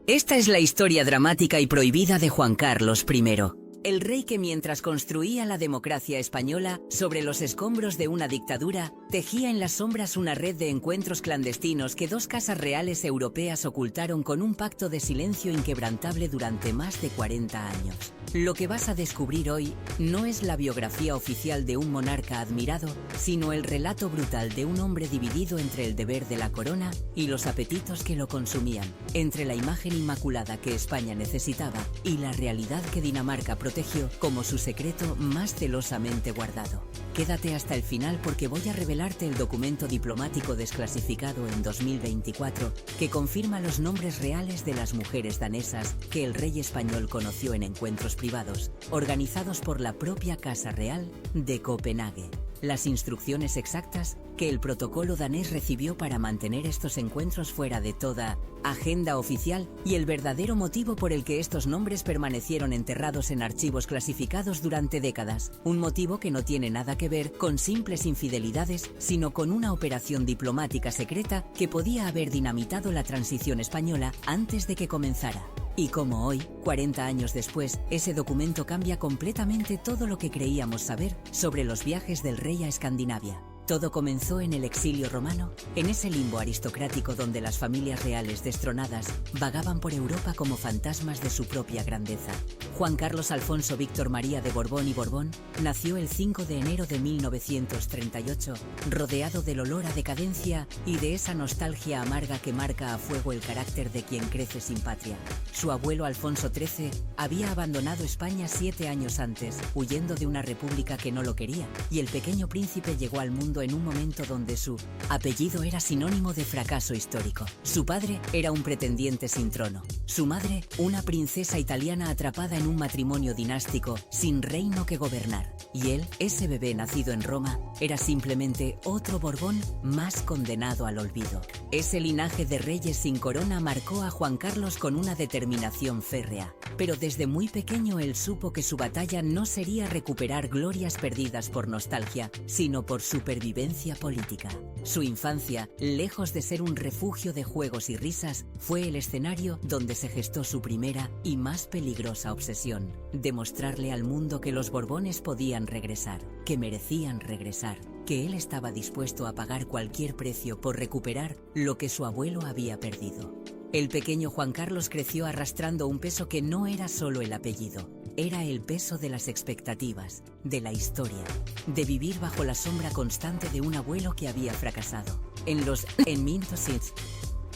Esta es la historia dramática y prohibida de Juan Carlos I. El rey que mientras construía la democracia española sobre los escombros de una dictadura, tejía en las sombras una red de encuentros clandestinos que dos casas reales europeas ocultaron con un pacto de silencio inquebrantable durante más de 40 años. Lo que vas a descubrir hoy no es la biografía oficial de un monarca admirado, sino el relato brutal de un hombre dividido entre el deber de la corona y los apetitos que lo consumían, entre la imagen inmaculada que España necesitaba y la realidad que Dinamarca protegió como su secreto más celosamente guardado. Quédate hasta el final porque voy a revelarte el documento diplomático desclasificado en 2024 que confirma los nombres reales de las mujeres danesas que el rey español conoció en encuentros privados, organizados por la propia Casa Real de Copenhague. Las instrucciones exactas que el protocolo danés recibió para mantener estos encuentros fuera de toda agenda oficial y el verdadero motivo por el que estos nombres permanecieron enterrados en archivos clasificados durante décadas. Un motivo que no tiene nada que ver con simples infidelidades, sino con una operación diplomática secreta que podía haber dinamitado la transición española antes de que comenzara. Y como hoy, 40 años después, ese documento cambia completamente todo lo que creíamos saber sobre los viajes del rey a Escandinavia. Todo comenzó en el exilio romano, en ese limbo aristocrático donde las familias reales destronadas vagaban por Europa como fantasmas de su propia grandeza. Juan Carlos Alfonso Víctor María de Borbón y Borbón nació el 5 de enero de 1938, rodeado del olor a decadencia y de esa nostalgia amarga que marca a fuego el carácter de quien crece sin patria. Su abuelo Alfonso XIII había abandonado España 7 años antes, huyendo de una república que no lo quería, y el pequeño príncipe llegó al mundo en un momento donde su apellido era sinónimo de fracaso histórico. Su padre era un pretendiente sin trono. Su madre, una princesa italiana atrapada en un matrimonio dinástico sin reino que gobernar. Y él, ese bebé nacido en Roma, era simplemente otro Borbón más condenado al olvido. Ese linaje de reyes sin corona marcó a Juan Carlos con una determinación férrea. Pero desde muy pequeño él supo que su batalla no sería recuperar glorias perdidas por nostalgia, sino por supervivencia política. Su infancia, lejos de ser un refugio de juegos y risas, fue el escenario donde se gestó su primera y más peligrosa obsesión: demostrarle al mundo que los Borbones podían regresar, que merecían regresar, que él estaba dispuesto a pagar cualquier precio por recuperar lo que su abuelo había perdido. El pequeño Juan Carlos creció arrastrando un peso que no era solo el apellido, era el peso de las expectativas, de la historia, de vivir bajo la sombra constante de un abuelo que había fracasado. En los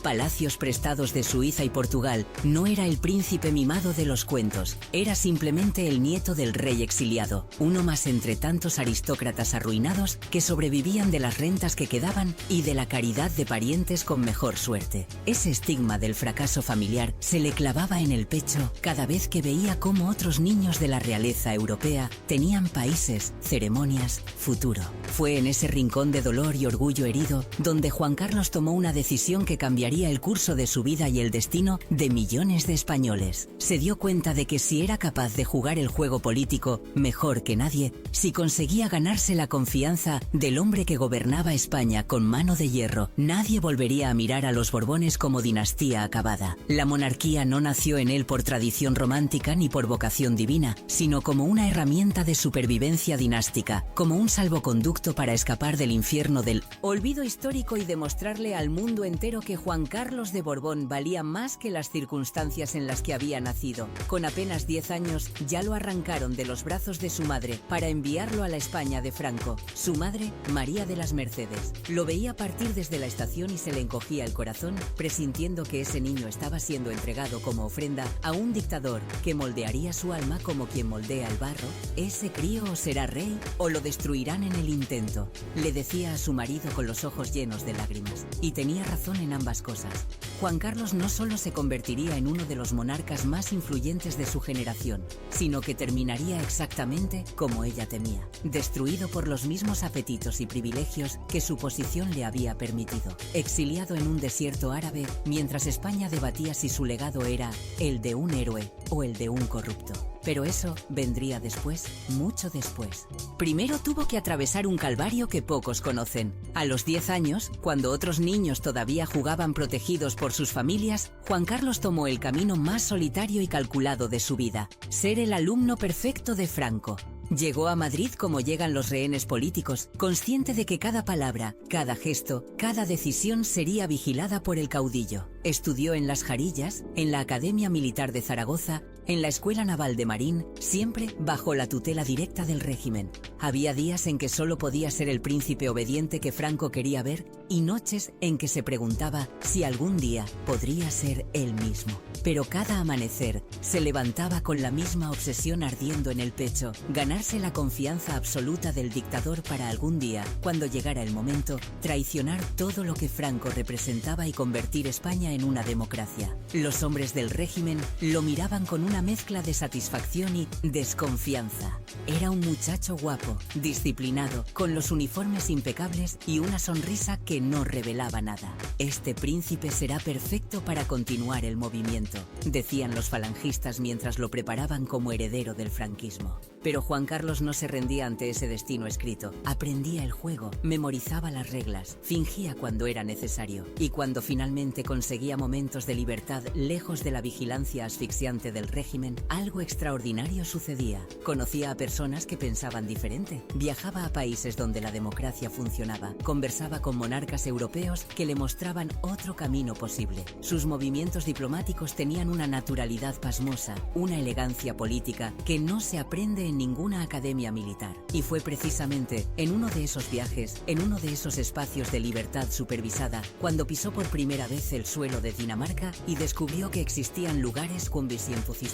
palacios prestados de Suiza y Portugal, no era el príncipe mimado de los cuentos, era simplemente el nieto del rey exiliado, uno más entre tantos aristócratas arruinados que sobrevivían de las rentas que quedaban y de la caridad de parientes con mejor suerte. Ese estigma del fracaso familiar se le clavaba en el pecho cada vez que veía cómo otros niños de la realeza europea tenían países, ceremonias, futuro. Fue en ese rincón de dolor y orgullo herido donde Juan Carlos tomó una decisión que cambiaría el curso de su vida y el destino de millones de españoles. Se dio cuenta de que si era capaz de jugar el juego político mejor que nadie, si conseguía ganarse la confianza del hombre que gobernaba España con mano de hierro, nadie volvería a mirar a los Borbones como dinastía acabada. La monarquía no nació en él por tradición romántica ni por vocación divina, sino como una herramienta de supervivencia dinástica, como un salvoconducto para escapar del infierno del olvido histórico y demostrarle al mundo entero que Juan Carlos de Borbón valía más que las circunstancias en las que había nacido. Con apenas 10 años ya lo arrancaron de los brazos de su madre para enviarlo a la España de Franco. Su madre, María de las Mercedes, lo veía partir desde la estación y se le encogía el corazón, presintiendo que ese niño estaba siendo entregado como ofrenda a un dictador que moldearía su alma como quien moldea el barro. Ese crío o será rey o lo destruirán en el intento, le decía a su marido con los ojos llenos de lágrimas. Y tenía razón en ambas cosas. Juan Carlos no solo se convertiría en uno de los monarcas más influyentes de su generación, sino que terminaría exactamente como ella temía, destruido por los mismos apetitos y privilegios que su posición le había permitido, exiliado en un desierto árabe mientras España debatía si su legado era el de un héroe o el de un corrupto. Pero eso vendría después, mucho después. Primero tuvo que atravesar un calvario que pocos conocen. A los 10 años, cuando otros niños todavía jugaban protegidos por por sus familias, Juan Carlos tomó el camino más solitario y calculado de su vida: ser el alumno perfecto de Franco. Llegó a Madrid como llegan los rehenes políticos, consciente de que cada palabra, cada gesto, cada decisión sería vigilada por el caudillo. Estudió en Las Jarillas, en la Academia Militar de Zaragoza, en la Escuela Naval de Marín, siempre bajo la tutela directa del régimen. Había días en que solo podía ser el príncipe obediente que Franco quería ver y noches en que se preguntaba si algún día podría ser él mismo. Pero cada amanecer se levantaba con la misma obsesión ardiendo en el pecho: ganarse la confianza absoluta del dictador para algún día, cuando llegara el momento, traicionar todo lo que Franco representaba y convertir España en una democracia. Los hombres del régimen lo miraban con una mezcla de satisfacción y desconfianza. Era un muchacho guapo, disciplinado, con los uniformes impecables y una sonrisa que no revelaba nada. Este príncipe será perfecto para continuar el movimiento, decían los falangistas mientras lo preparaban como heredero del franquismo. Pero Juan Carlos no se rendía ante ese destino escrito. Aprendía el juego, memorizaba las reglas, fingía cuando era necesario. Y cuando finalmente conseguía momentos de libertad lejos de la vigilancia asfixiante del régimen, algo extraordinario sucedía. Conocía a personas que pensaban diferente. Viajaba a países donde la democracia funcionaba. Conversaba con monarcas europeos que le mostraban otro camino posible. Sus movimientos diplomáticos tenían una naturalidad pasmosa, una elegancia política que no se aprende en ninguna academia militar. Y fue precisamente en uno de esos viajes, en uno de esos espacios de libertad supervisada, cuando pisó por primera vez el suelo de Dinamarca y descubrió que existían lugares con visión posible.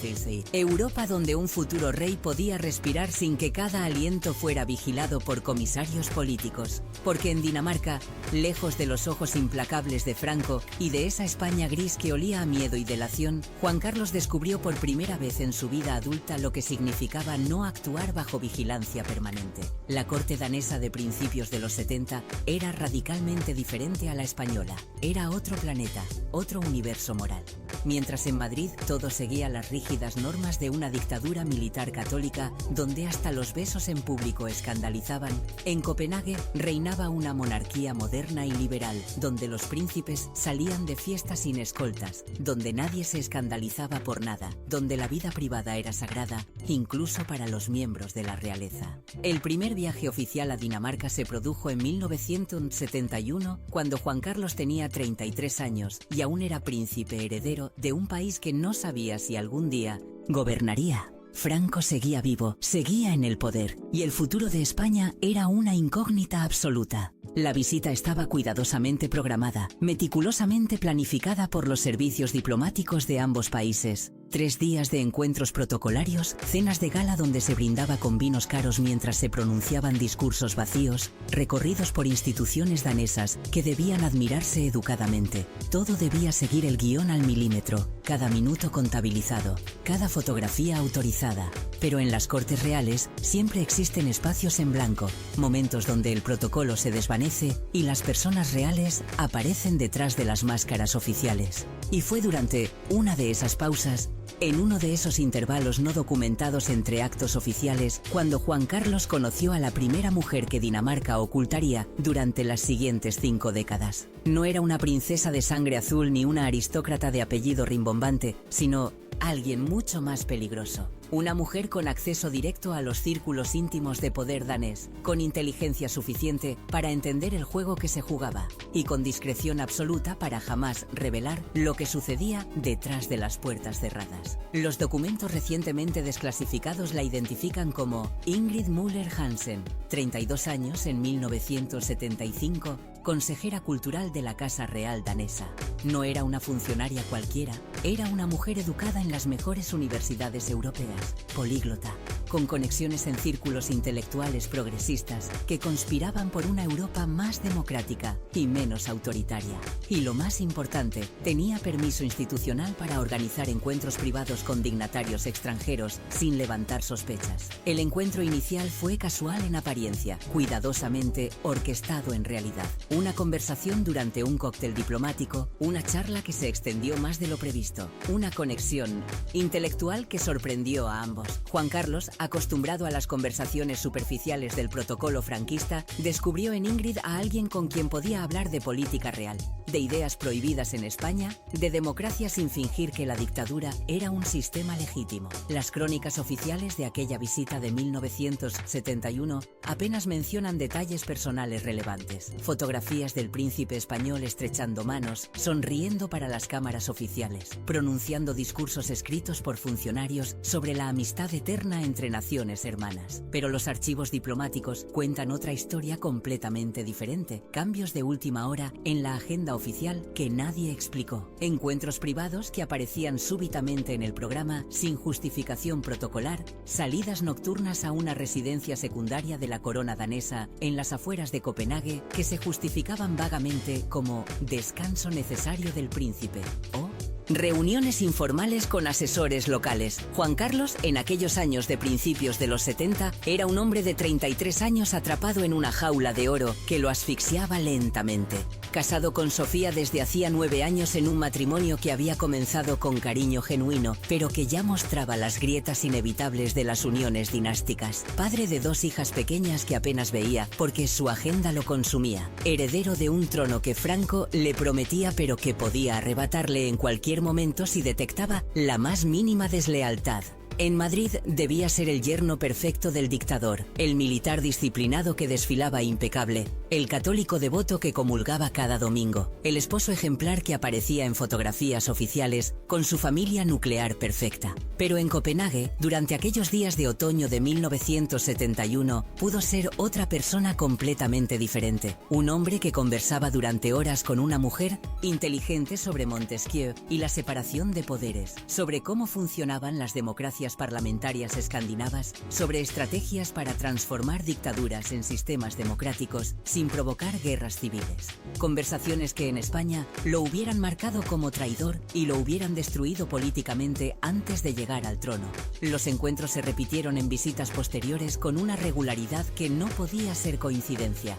Europa donde un futuro rey podía respirar sin que cada aliento fuera vigilado por comisarios políticos. Porque en Dinamarca, lejos de los ojos implacables de Franco y de esa España gris que olía a miedo y delación, Juan Carlos descubrió por primera vez en su vida adulta lo que significaba no actuar bajo vigilancia permanente. La corte danesa de principios de los 70 era radicalmente diferente a la española. Era otro planeta, otro universo moral. Mientras en Madrid todo seguía las rígidas normas de una dictadura militar católica, donde hasta los besos en público escandalizaban, en Copenhague reinaba una monarquía moderna y liberal, donde los príncipes salían de fiesta sin escoltas, donde nadie se escandalizaba por nada, donde la vida privada era sagrada, incluso para los miembros de la realeza. El primer viaje oficial a Dinamarca se produjo en 1971, cuando Juan Carlos tenía 33 años y aún era príncipe heredero de un país que no sabía si algún día gobernaría. Franco seguía vivo, seguía en el poder, y el futuro de España era una incógnita absoluta. La visita estaba cuidadosamente programada, meticulosamente planificada por los servicios diplomáticos de ambos países. 3 días de encuentros protocolarios, cenas de gala donde se brindaba con vinos caros mientras se pronunciaban discursos vacíos, recorridos por instituciones danesas que debían admirarse educadamente. Todo debía seguir el guión al milímetro, cada minuto contabilizado, cada fotografía autorizada. Pero en las Cortes Reales siempre existen espacios en blanco, momentos donde el protocolo se desvanece y las personas reales aparecen detrás de las máscaras oficiales. Y fue durante una de esas pausas, en uno de esos intervalos no documentados entre actos oficiales, cuando Juan Carlos conoció a la primera mujer que Dinamarca ocultaría durante las siguientes 5 décadas. No era una princesa de sangre azul ni una aristócrata de apellido rimbombante, sino alguien mucho más peligroso. Una mujer con acceso directo a los círculos íntimos de poder danés, con inteligencia suficiente para entender el juego que se jugaba, y con discreción absoluta para jamás revelar lo que sucedía detrás de las puertas cerradas. Los documentos recientemente desclasificados la identifican como Ingrid Müller Hansen, 32 años en 1975, consejera cultural de la Casa Real danesa. No era una funcionaria cualquiera, era una mujer educada en las mejores universidades europeas, políglota, con conexiones en círculos intelectuales progresistas que conspiraban por una Europa más democrática y menos autoritaria. Y lo más importante, tenía permiso institucional para organizar encuentros privados con dignatarios extranjeros sin levantar sospechas. El encuentro inicial fue casual en apariencia, cuidadosamente orquestado en realidad. Una conversación durante un cóctel diplomático, una charla que se extendió más de lo previsto, una conexión intelectual que sorprendió a ambos. Juan Carlos, acostumbrado a las conversaciones superficiales del protocolo franquista, descubrió en Ingrid a alguien con quien podía hablar de política real. de ideas prohibidas en España, de democracia sin fingir que la dictadura era un sistema legítimo. Las crónicas oficiales de aquella visita de 1971 apenas mencionan detalles personales relevantes. Fotografías del príncipe español estrechando manos, sonriendo para las cámaras oficiales, pronunciando discursos escritos por funcionarios sobre la amistad eterna entre naciones hermanas. Pero los archivos diplomáticos cuentan otra historia completamente diferente. Cambios de última hora en la agenda oficial que nadie explicó. Encuentros privados que aparecían súbitamente en el programa sin justificación protocolar. Salidas nocturnas a una residencia secundaria de la corona danesa en las afueras de Copenhague que se justificaban vagamente como descanso necesario del príncipe o reuniones informales con asesores locales. Juan Carlos, en aquellos años de principios de los 70, era un hombre de 33 años atrapado en una jaula de oro que lo asfixiaba lentamente. Casado con Sofía desde hacía 9 años en un matrimonio que había comenzado con cariño genuino, pero que ya mostraba las grietas inevitables de las uniones dinásticas. Padre de 2 hijas pequeñas que apenas veía porque su agenda lo consumía. Heredero de un trono que Franco le prometía pero que podía arrebatarle en cualquier momento si detectaba la más mínima deslealtad. En Madrid debía ser el yerno perfecto del dictador, el militar disciplinado que desfilaba impecable, el católico devoto que comulgaba cada domingo, el esposo ejemplar que aparecía en fotografías oficiales con su familia nuclear perfecta. Pero en Copenhague, durante aquellos días de otoño de 1971, pudo ser otra persona completamente diferente. Un hombre que conversaba durante horas con una mujer inteligente sobre Montesquieu y la separación de poderes, sobre cómo funcionaban las democracias parlamentarias escandinavas, sobre estrategias para transformar dictaduras en sistemas democráticos sin provocar guerras civiles. Conversaciones que en España lo hubieran marcado como traidor y lo hubieran destruido políticamente antes de llegar al trono. Los encuentros se repitieron en visitas posteriores con una regularidad que no podía ser coincidencia.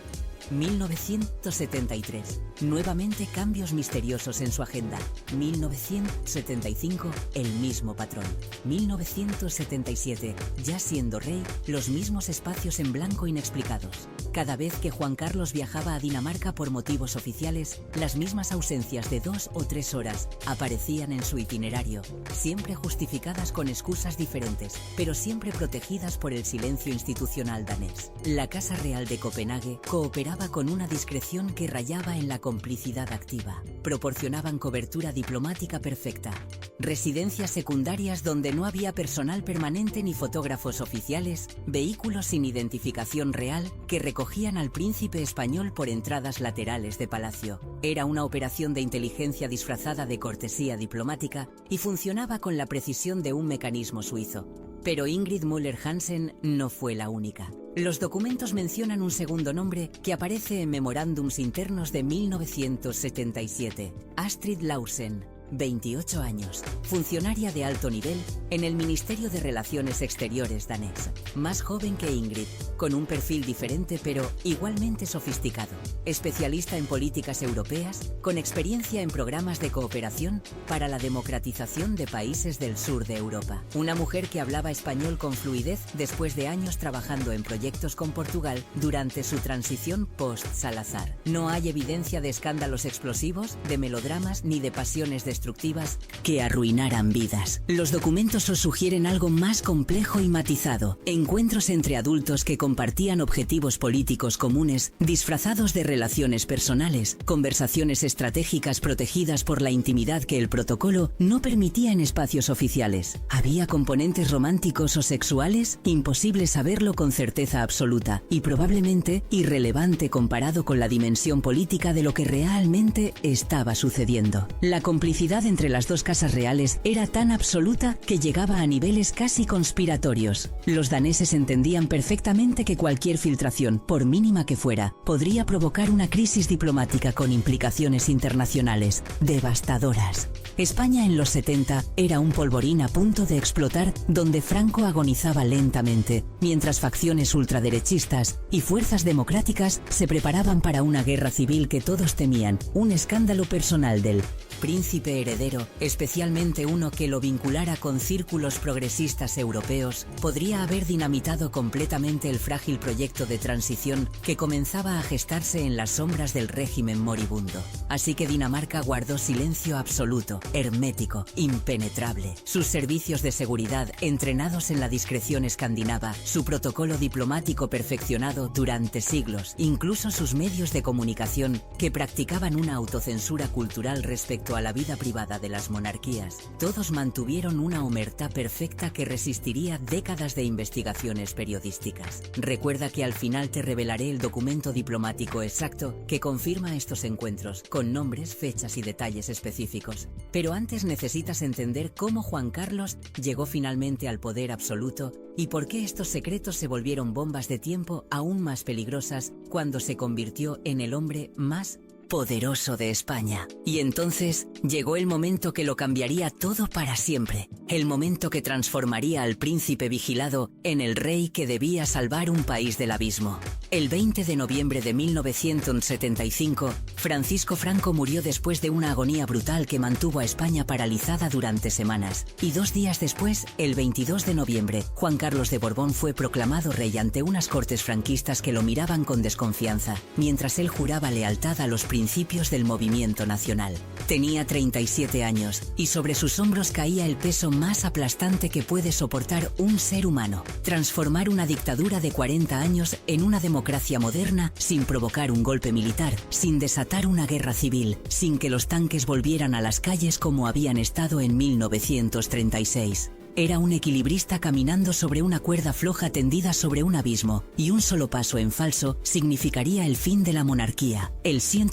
1973. Nuevamente cambios misteriosos en su agenda. 1975. El mismo patrón. 1977. Ya siendo rey, los mismos espacios en blanco inexplicados. Cada vez que Juan Carlos viajaba a Dinamarca por motivos oficiales, las mismas ausencias de 2 o 3 horas aparecían en su itinerario, siempre justificadas con excusas diferentes, pero siempre protegidas por el silencio institucional danés. La Casa Real de Copenhague cooperaba con una discreción que rayaba en la complicidad activa. Proporcionaban cobertura diplomática perfecta. Residencias secundarias donde no había personal permanente ni fotógrafos oficiales, vehículos sin identificación real que recogían al príncipe español por entradas laterales de palacio. Era una operación de inteligencia disfrazada de cortesía diplomática y funcionaba con la precisión de un mecanismo suizo. Pero Ingrid Müller Hansen no fue la única. Los documentos mencionan un segundo nombre que aparece en memorándums internos de 1977. Astrid Lausen, 28 años, funcionaria de alto nivel en el Ministerio de Relaciones Exteriores danés. Más joven que Ingrid, con un perfil diferente pero igualmente sofisticado. Especialista en políticas europeas, con experiencia en programas de cooperación para la democratización de países del sur de Europa. Una mujer que hablaba español con fluidez después de años trabajando en proyectos con Portugal durante su transición post-Salazar. No hay evidencia de escándalos explosivos, de melodramas ni de pasiones destructivas que arruinaran vidas. Los documentos os sugieren algo más complejo y matizado. Encuentros entre adultos que compartían objetivos políticos comunes, disfrazados de relaciones personales, conversaciones estratégicas protegidas por la intimidad que el protocolo no permitía en espacios oficiales. ¿Había componentes románticos o sexuales? Imposible saberlo con certeza absoluta y probablemente irrelevante comparado con la dimensión política de lo que realmente estaba sucediendo. La complicidad entre las dos casas reales era tan absoluta que llegaba a niveles casi conspiratorios. Los daneses entendían perfectamente que cualquier filtración, por mínima que fuera, podría provocar una crisis diplomática con implicaciones internacionales devastadoras. España en los 70 era un polvorín a punto de explotar donde Franco agonizaba lentamente, mientras facciones ultraderechistas y fuerzas democráticas se preparaban para una guerra civil que todos temían, un escándalo personal del príncipe heredero, especialmente uno que lo vinculara con círculos progresistas europeos, podría haber dinamitado completamente el frágil proyecto de transición que comenzaba a gestarse en las sombras del régimen moribundo. Así que Dinamarca guardó silencio absoluto, hermético, impenetrable. Sus servicios de seguridad, entrenados en la discreción escandinava, su protocolo diplomático perfeccionado durante siglos, incluso sus medios de comunicación, que practicaban una autocensura cultural respecto a la vida privada de las monarquías, todos mantuvieron una omertá perfecta que resistiría décadas de investigaciones periodísticas. Recuerda que al final te revelaré el documento diplomático exacto que confirma estos encuentros, con nombres, fechas y detalles específicos. Pero antes necesitas entender cómo Juan Carlos llegó finalmente al poder absoluto y por qué estos secretos se volvieron bombas de tiempo aún más peligrosas cuando se convirtió en el hombre más poderoso de España. Y entonces llegó el momento que lo cambiaría todo para siempre, el momento que transformaría al príncipe vigilado en el rey que debía salvar un país del abismo. El 20 de noviembre de 1975, Francisco Franco murió después de una agonía brutal que mantuvo a España paralizada durante semanas. Y 2 días después, el 22 de noviembre, Juan Carlos de Borbón fue proclamado rey ante unas cortes franquistas que lo miraban con desconfianza, mientras él juraba lealtad a los principios del movimiento nacional. Tenía 37 años, y sobre sus hombros caía el peso más aplastante que puede soportar un ser humano: transformar una dictadura de 40 años en una democracia moderna sin provocar un golpe militar, sin desatar una guerra civil, sin que los tanques volvieran a las calles como habían estado en 1936. Era un equilibrista caminando sobre una cuerda floja tendida sobre un abismo, y un solo paso en falso significaría el fin de la monarquía, el fin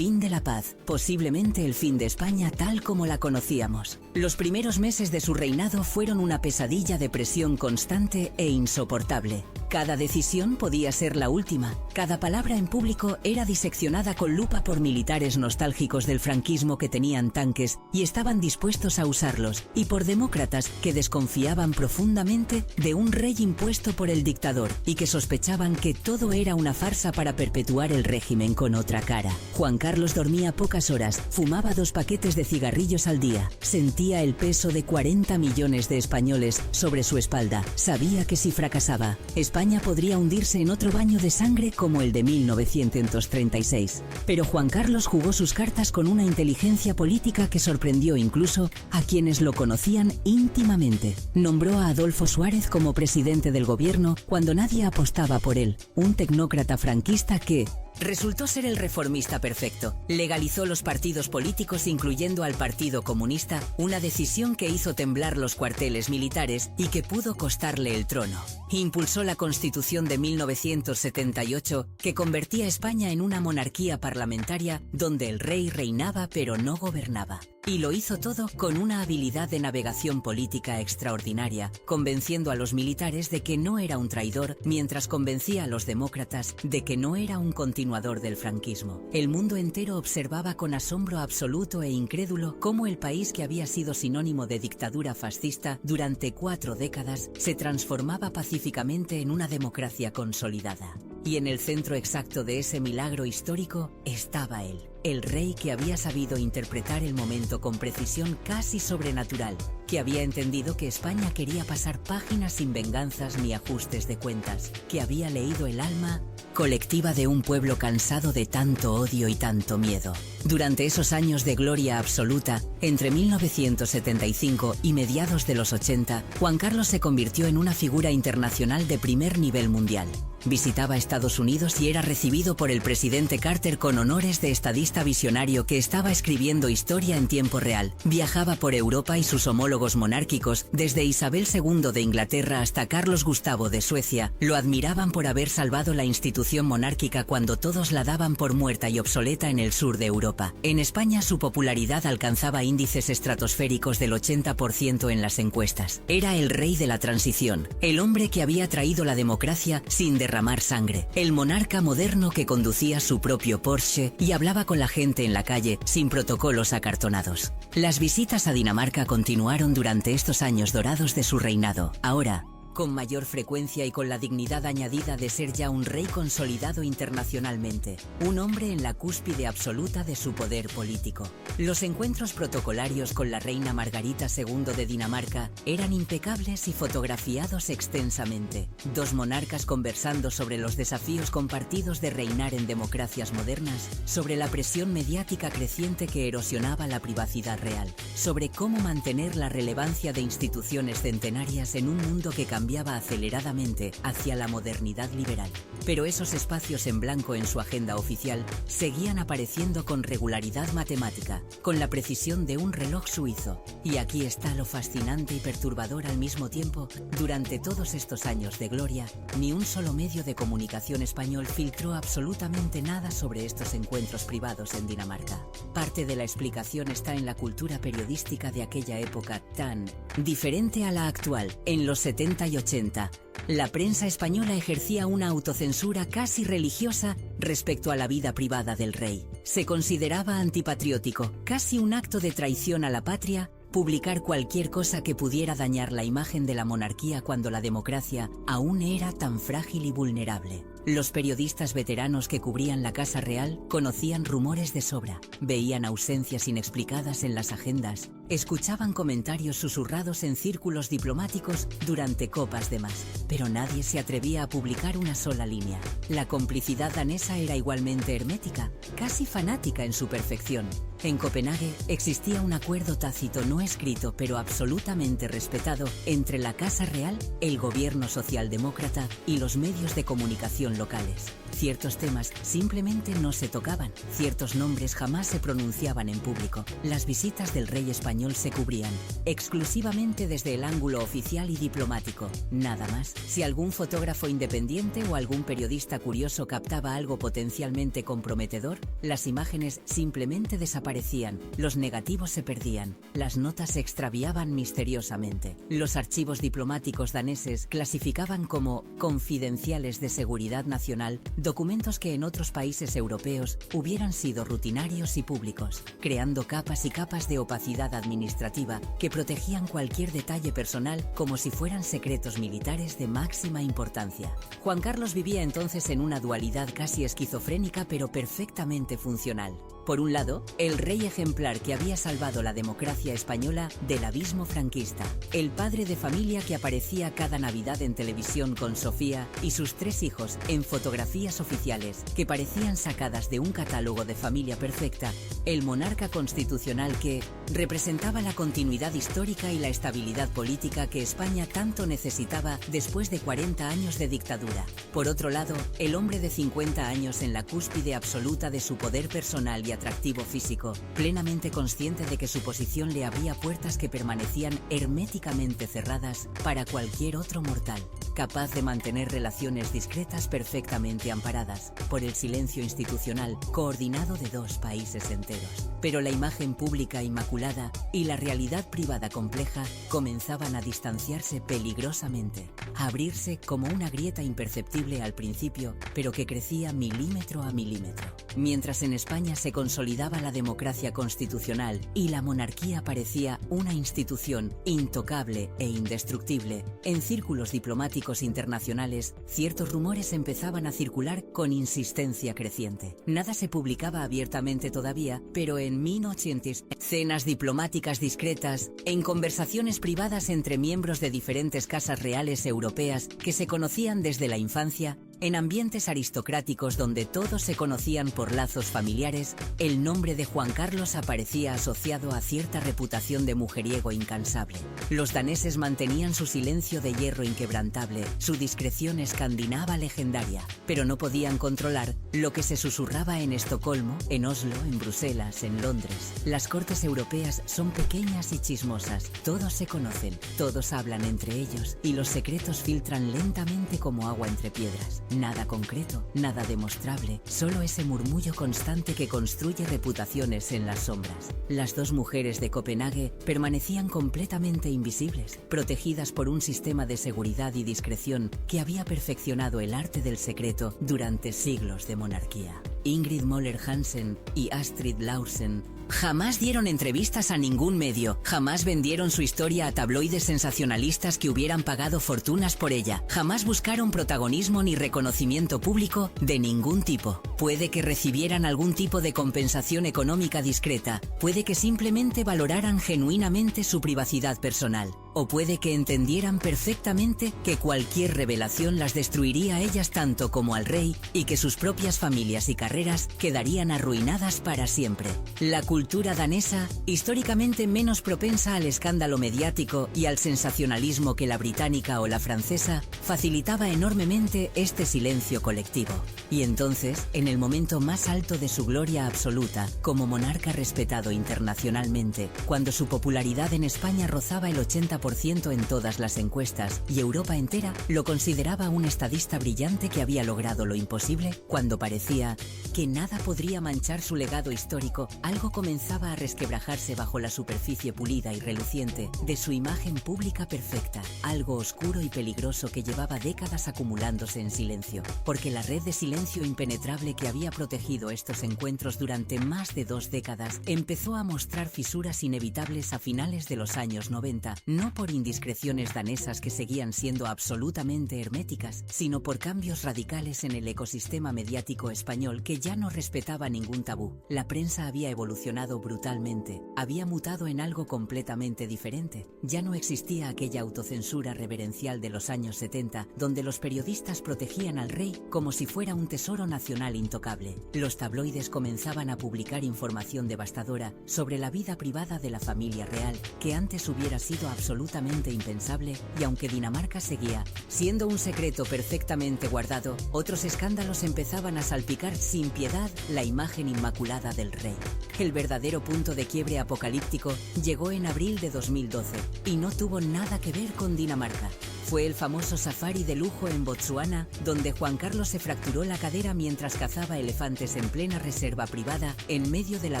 de la paz, posiblemente el fin de España tal como la conocíamos. Los primeros meses de su reinado fueron una pesadilla de presión constante e insoportable. Cada decisión podía ser la última, cada palabra en público era diseccionada con lupa por militares nostálgicos del franquismo que tenían tanques y estaban dispuestos a usarlos, y por demócratas que desconfiaban profundamente de un rey impuesto por el dictador y que sospechaban que todo era una farsa para perpetuar el régimen con otra cara. Juan Carlos dormía pocas horas, fumaba 2 paquetes de cigarrillos al día, sentía el peso de 40 millones de españoles sobre su espalda, sabía que si fracasaba, España podría hundirse en otro baño de sangre como el de 1936. Pero Juan Carlos jugó sus cartas con una inteligencia política que sorprendió incluso a quienes lo conocían íntimamente. Nombró a Adolfo Suárez como presidente del gobierno cuando nadie apostaba por él, un tecnócrata franquista que resultó ser el reformista perfecto. Legalizó los partidos políticos incluyendo al Partido Comunista, una decisión que hizo temblar los cuarteles militares y que pudo costarle el trono. Impulsó la Constitución de 1978, que convertía a España en una monarquía parlamentaria donde el rey reinaba pero no gobernaba. Y lo hizo todo con una habilidad de navegación política extraordinaria, convenciendo a los militares de que no era un traidor, mientras convencía a los demócratas de que no era un continuador del franquismo. El mundo entero observaba con asombro absoluto e incrédulo cómo el país que había sido sinónimo de dictadura fascista durante 4 décadas se transformaba pacíficamente en una democracia consolidada. Y en el centro exacto de ese milagro histórico estaba él, el rey que había sabido interpretar el momento con precisión casi sobrenatural, que había entendido que España quería pasar páginas sin venganzas ni ajustes de cuentas, que había leído el alma colectiva de un pueblo cansado de tanto odio y tanto miedo. Durante esos años de gloria absoluta, entre 1975 y mediados de los 80, Juan Carlos se convirtió en una figura internacional de primer nivel mundial. Visitaba Estados Unidos y era recibido por el presidente Carter con honores de estadista visionario que estaba escribiendo historia en tiempo real. Viajaba por Europa y sus homólogos monárquicos, desde Isabel II de Inglaterra hasta Carlos Gustavo de Suecia, lo admiraban por haber salvado la institución monárquica cuando todos la daban por muerta y obsoleta en el sur de Europa. En España su popularidad alcanzaba índices estratosféricos del 80% en las encuestas. Era el rey de la transición, el hombre que había traído la democracia sin derramar sangre, el monarca moderno que conducía su propio Porsche y hablaba con la gente en la calle sin protocolos acartonados. Las visitas a Dinamarca continuaron durante estos años dorados de su reinado. Ahora, con mayor frecuencia y con la dignidad añadida de ser ya un rey consolidado internacionalmente, un hombre en la cúspide absoluta de su poder político. Los encuentros protocolarios con la reina Margarita II de Dinamarca eran impecables y fotografiados extensamente. Dos monarcas conversando sobre los desafíos compartidos de reinar en democracias modernas, sobre la presión mediática creciente que erosionaba la privacidad real, sobre cómo mantener la relevancia de instituciones centenarias en un mundo que cambiaba aceleradamente hacia la modernidad liberal. Pero esos espacios en blanco en su agenda oficial seguían apareciendo con regularidad matemática, con la precisión de un reloj suizo. Y aquí está lo fascinante y perturbador al mismo tiempo: durante todos estos años de gloria, ni un solo medio de comunicación español filtró absolutamente nada sobre estos encuentros privados en Dinamarca. Parte de la explicación está en la cultura periodística de aquella época tan diferente a la actual. En los 70 y 80, la prensa española ejercía una autocensura casi religiosa respecto a la vida privada del rey. Se consideraba antipatriótico, casi un acto de traición a la patria, publicar cualquier cosa que pudiera dañar la imagen de la monarquía cuando la democracia aún era tan frágil y vulnerable. Los periodistas veteranos que cubrían la Casa Real conocían rumores de sobra, veían ausencias inexplicadas en las agendas, escuchaban comentarios susurrados en círculos diplomáticos durante copas de más, pero nadie se atrevía a publicar una sola línea. La complicidad danesa era igualmente hermética, casi fanática en su perfección. En Copenhague existía un acuerdo tácito no escrito pero absolutamente respetado entre la Casa Real, el gobierno socialdemócrata y los medios de comunicación locales. Ciertos temas simplemente no se tocaban, ciertos nombres jamás se pronunciaban en público. Las visitas del rey español se cubrían exclusivamente desde el ángulo oficial y diplomático, nada más. Si algún fotógrafo independiente o algún periodista curioso captaba algo potencialmente comprometedor, las imágenes simplemente desaparecían, los negativos se perdían, las notas se extraviaban misteriosamente. Los archivos diplomáticos daneses clasificaban como confidenciales de seguridad nacional documentos que en otros países europeos hubieran sido rutinarios y públicos, creando capas y capas de opacidad administrativa que protegían cualquier detalle personal como si fueran secretos militares de máxima importancia. Juan Carlos vivía entonces en una dualidad casi esquizofrénica pero perfectamente funcional. Por un lado, el rey ejemplar que había salvado la democracia española del abismo franquista, el padre de familia que aparecía cada Navidad en televisión con Sofía y sus 3 hijos en fotografías oficiales que parecían sacadas de un catálogo de familia perfecta, el monarca constitucional que representaba la continuidad histórica y la estabilidad política que España tanto necesitaba después de 40 años de dictadura. Por otro lado, el hombre de 50 años en la cúspide absoluta de su poder personal y atractivo físico, plenamente consciente de que su posición le abría puertas que permanecían herméticamente cerradas para cualquier otro mortal, capaz de mantener relaciones discretas perfectamente amparadas por el silencio institucional coordinado de 2 países enteros. Pero la imagen pública inmaculada y la realidad privada compleja comenzaban a distanciarse peligrosamente, a abrirse como una grieta imperceptible al principio, pero que crecía milímetro a milímetro. Mientras en España se consolidaba la democracia constitucional y la monarquía parecía una institución intocable e indestructible, en círculos diplomáticos internacionales, ciertos rumores empezaban a circular con insistencia creciente. Nada se publicaba abiertamente todavía, pero en 1980s, cenas diplomáticas discretas, en conversaciones privadas entre miembros de diferentes casas reales europeas que se conocían desde la infancia, en ambientes aristocráticos donde todos se conocían por lazos familiares, el nombre de Juan Carlos aparecía asociado a cierta reputación de mujeriego incansable. Los daneses mantenían su silencio de hierro inquebrantable, su discreción escandinava legendaria, pero no podían controlar lo que se susurraba en Estocolmo, en Oslo, en Bruselas, en Londres. Las cortes europeas son pequeñas y chismosas, todos se conocen, todos hablan entre ellos y los secretos filtran lentamente como agua entre piedras. Nada concreto, nada demostrable, solo ese murmullo constante que construye reputaciones en las sombras. Las 2 mujeres de Copenhague permanecían completamente invisibles, protegidas por un sistema de seguridad y discreción que había perfeccionado el arte del secreto durante siglos de monarquía. Ingrid Moller Hansen y Astrid Larsen Jamás dieron entrevistas a ningún medio, jamás vendieron su historia a tabloides sensacionalistas que hubieran pagado fortunas por ella, jamás buscaron protagonismo ni reconocimiento público de ningún tipo. Puede que recibieran algún tipo de compensación económica discreta, puede que simplemente valoraran genuinamente su privacidad personal, o puede que entendieran perfectamente que cualquier revelación las destruiría a ellas tanto como al rey y que sus propias familias y carreras quedarían arruinadas para siempre. La cultura danesa, históricamente menos propensa al escándalo mediático y al sensacionalismo que la británica o la francesa, facilitaba enormemente este silencio colectivo. Y entonces, en el momento más alto de su gloria absoluta, como monarca respetado internacionalmente, cuando su popularidad en España rozaba el 80% en todas las encuestas y Europa entera lo consideraba un estadista brillante que había logrado lo imposible, cuando parecía que nada podría manchar su legado histórico, algo comenzaba a resquebrajarse bajo la superficie pulida y reluciente de su imagen pública perfecta, algo oscuro y peligroso que llevaba décadas acumulándose en silencio, porque la red de silencio impenetrable que había protegido estos encuentros durante más de 2 décadas empezó a mostrar fisuras inevitables a finales de los años 90, no por indiscreciones danesas que seguían siendo absolutamente herméticas, sino por cambios radicales en el ecosistema mediático español que ya no respetaba ningún tabú. La prensa había evolucionado brutalmente, había mutado en algo completamente diferente. Ya no existía aquella autocensura reverencial de los años 70, donde los periodistas protegían al rey como si fuera un tesoro nacional intocable. Los tabloides comenzaban a publicar información devastadora sobre la vida privada de la familia real, que antes hubiera sido absolutamente impensable, y aunque Dinamarca seguía siendo un secreto perfectamente guardado, otros escándalos empezaban a salpicar sin piedad la imagen inmaculada del rey. El verdadero punto de quiebre apocalíptico llegó en abril de 2012, y no tuvo nada que ver con Dinamarca. Fue el famoso safari de lujo en Botsuana, donde Juan Carlos se fracturó la cadera mientras cazaba elefantes en plena reserva privada, en medio de la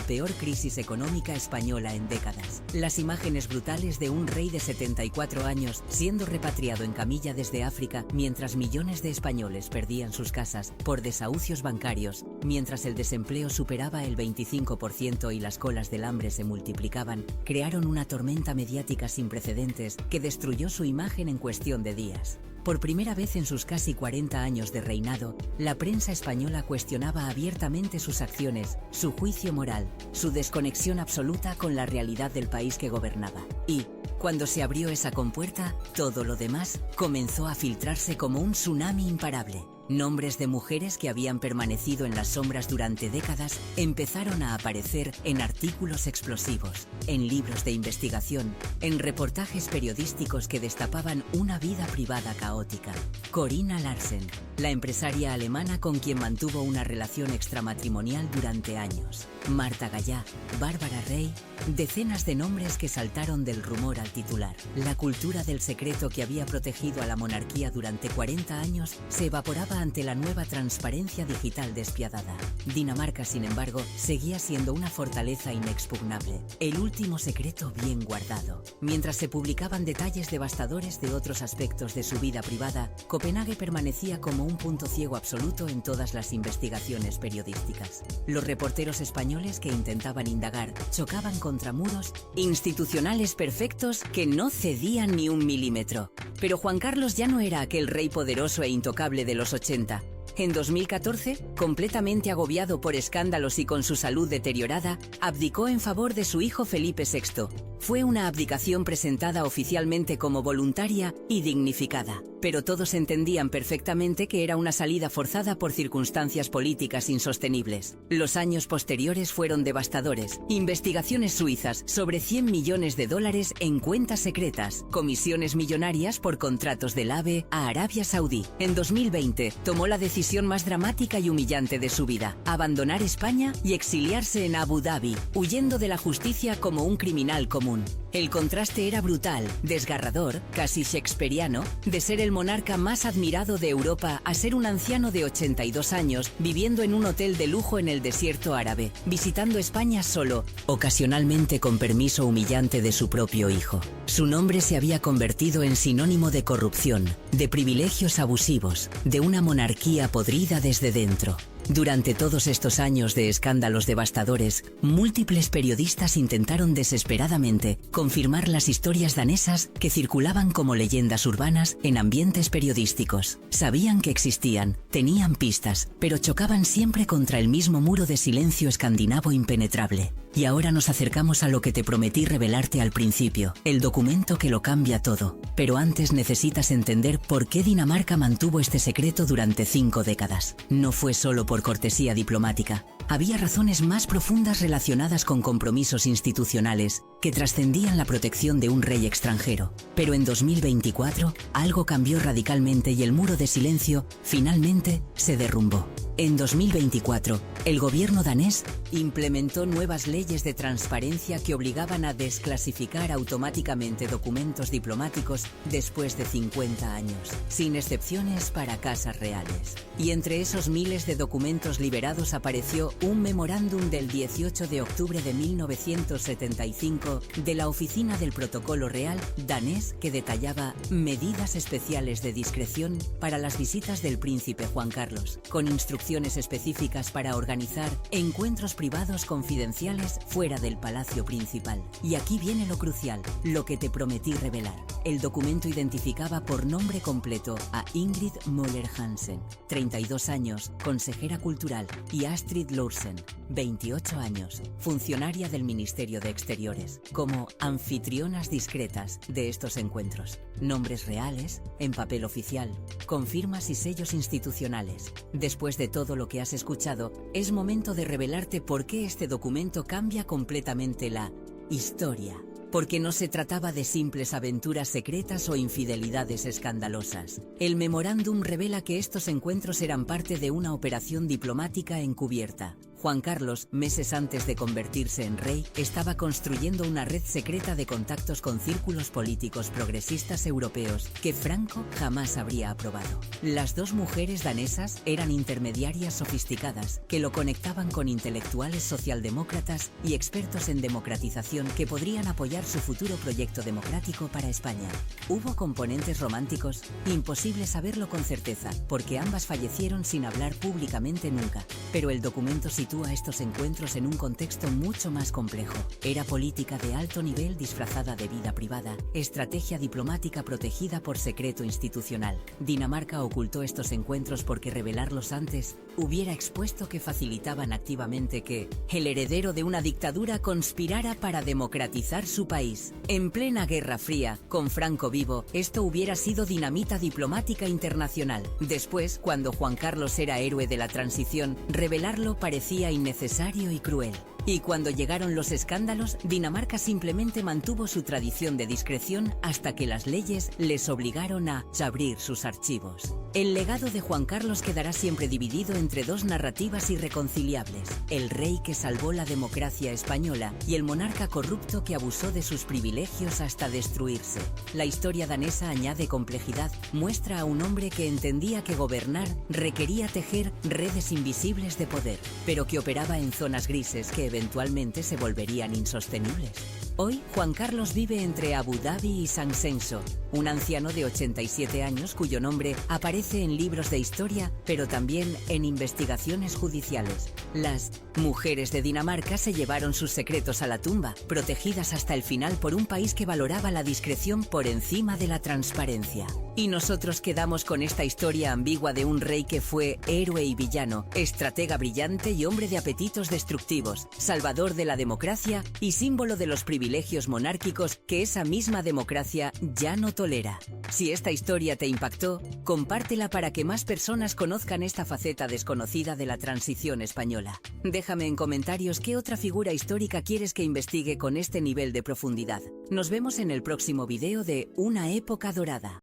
peor crisis económica española en décadas. Las imágenes brutales de un rey de 74 años siendo repatriado en camilla desde África, mientras millones de españoles perdían sus casas por desahucios bancarios, mientras el desempleo superaba el 25% y las colas del hambre se multiplicaban, crearon una tormenta mediática sin precedentes que destruyó su imagen en cuestión de días. Por primera vez en sus casi 40 años de reinado, la prensa española cuestionaba abiertamente sus acciones, su juicio moral, su desconexión absoluta con la realidad del país que gobernaba. Y, cuando se abrió esa compuerta, todo lo demás comenzó a filtrarse como un tsunami imparable. Nombres de mujeres que habían permanecido en las sombras durante décadas empezaron a aparecer en artículos explosivos, en libros de investigación, en reportajes periodísticos que destapaban una vida privada caótica. Corinna Larsen, la empresaria alemana con quien mantuvo una relación extramatrimonial durante años. Marta Gallá, Bárbara Rey, decenas de nombres que saltaron del rumor al titular. La cultura del secreto que había protegido a la monarquía durante 40 años se evaporaba ante la nueva transparencia digital despiadada. Dinamarca, sin embargo, seguía siendo una fortaleza inexpugnable, el último secreto bien guardado. Mientras se publicaban detalles devastadores de otros aspectos de su vida privada, Copenhague permanecía como un punto ciego absoluto en todas las investigaciones periodísticas. Los reporteros españoles que intentaban indagar chocaban contra muros institucionales perfectos que no cedían ni un milímetro. Pero Juan Carlos ya no era aquel rey poderoso e intocable de los 80. En 2014, completamente agobiado por escándalos y con su salud deteriorada, abdicó en favor de su hijo Felipe VI. Fue una abdicación presentada oficialmente como voluntaria y dignificada, pero todos entendían perfectamente que era una salida forzada por circunstancias políticas insostenibles. Los años posteriores fueron devastadores. Investigaciones suizas sobre $100 millones en cuentas secretas, comisiones millonarias por contratos del AVE a Arabia Saudí. En 2020, tomó la decisión más dramática y humillante de su vida: abandonar España y exiliarse en Abu Dhabi, huyendo de la justicia como un criminal común. El contraste era brutal, desgarrador, casi shakespeariano, de ser el monarca más admirado de Europa a ser un anciano de 82 años viviendo en un hotel de lujo en el desierto árabe, visitando España solo, ocasionalmente con permiso humillante de su propio hijo. Su nombre se había convertido en sinónimo de corrupción, de privilegios abusivos, de una monarquía podrida desde dentro. Durante todos estos años de escándalos devastadores, múltiples periodistas intentaron desesperadamente confirmar las historias danesas que circulaban como leyendas urbanas en ambientes periodísticos. Sabían que existían, tenían pistas, pero chocaban siempre contra el mismo muro de silencio escandinavo impenetrable. Y ahora nos acercamos a lo que te prometí revelarte al principio, el documento que lo cambia todo. Pero antes necesitas entender por qué Dinamarca mantuvo este secreto durante 5 décadas. No fue solo por cortesía diplomática. Había razones más profundas relacionadas con compromisos institucionales que trascendían la protección de un rey extranjero. Pero en 2024, algo cambió radicalmente y el muro de silencio finalmente se derrumbó. En 2024, el gobierno danés implementó nuevas leyes de transparencia que obligaban a desclasificar automáticamente documentos diplomáticos después de 50 años, sin excepciones para casas reales. Y entre esos miles de documentos liberados apareció un memorándum del 18 de octubre de 1975 de la Oficina del Protocolo Real danés que detallaba medidas especiales de discreción para las visitas del príncipe Juan Carlos, con instrucciones específicas para organizar encuentros privados confidenciales fuera del palacio principal. Y aquí viene lo crucial, lo que te prometí revelar. El documento identificaba por nombre completo a Ingrid Møller Hansen, 32 años, consejera cultural, y Astrid Lorsen, 28 años, funcionaria del Ministerio de Exteriores, como anfitrionas discretas de estos encuentros. Nombres reales, en papel oficial, con firmas y sellos institucionales. Después de todo lo que has escuchado, es momento de revelarte por qué este documento cambia completamente la historia. Porque no se trataba de simples aventuras secretas o infidelidades escandalosas. El memorándum revela que estos encuentros eran parte de una operación diplomática encubierta. Juan Carlos, meses antes de convertirse en rey, estaba construyendo una red secreta de contactos con círculos políticos progresistas europeos que Franco jamás habría aprobado. Las dos mujeres danesas eran intermediarias sofisticadas que lo conectaban con intelectuales socialdemócratas y expertos en democratización que podrían apoyar su futuro proyecto democrático para España. ¿Hubo componentes románticos? Imposible saberlo con certeza, porque ambas fallecieron sin hablar públicamente nunca. Pero el documento sitúa estos encuentros en un contexto mucho más complejo. Era política de alto nivel disfrazada de vida privada, estrategia diplomática protegida por secreto institucional. Dinamarca ocultó estos encuentros porque revelarlos antes hubiera expuesto que facilitaban activamente que el heredero de una dictadura conspirara para democratizar su país. En plena Guerra Fría, con Franco vivo, esto hubiera sido dinamita diplomática internacional. Después, cuando Juan Carlos era héroe de la transición, revelarlo parecía innecesario y cruel. Y cuando llegaron los escándalos, Dinamarca simplemente mantuvo su tradición de discreción hasta que las leyes les obligaron a abrir sus archivos. El legado de Juan Carlos quedará siempre dividido entre dos narrativas irreconciliables: el rey que salvó la democracia española y el monarca corrupto que abusó de sus privilegios hasta destruirse. La historia danesa añade complejidad, muestra a un hombre que entendía que gobernar requería tejer redes invisibles de poder, pero que operaba en zonas grises que eventualmente se volverían insostenibles. Hoy, Juan Carlos vive entre Abu Dhabi y San Censo, un anciano de 87 años cuyo nombre aparece en libros de historia, pero también en investigaciones judiciales. Las mujeres de Dinamarca se llevaron sus secretos a la tumba, protegidas hasta el final por un país que valoraba la discreción por encima de la transparencia. Y nosotros quedamos con esta historia ambigua de un rey que fue héroe y villano, estratega brillante y hombre de apetitos destructivos, salvador de la democracia y símbolo de los privilegios monárquicos que esa misma democracia ya no tolera. Si esta historia te impactó, compártela para que más personas conozcan esta faceta desconocida de la transición española. Déjame en comentarios qué otra figura histórica quieres que investigue con este nivel de profundidad. Nos vemos en el próximo video de Una época dorada.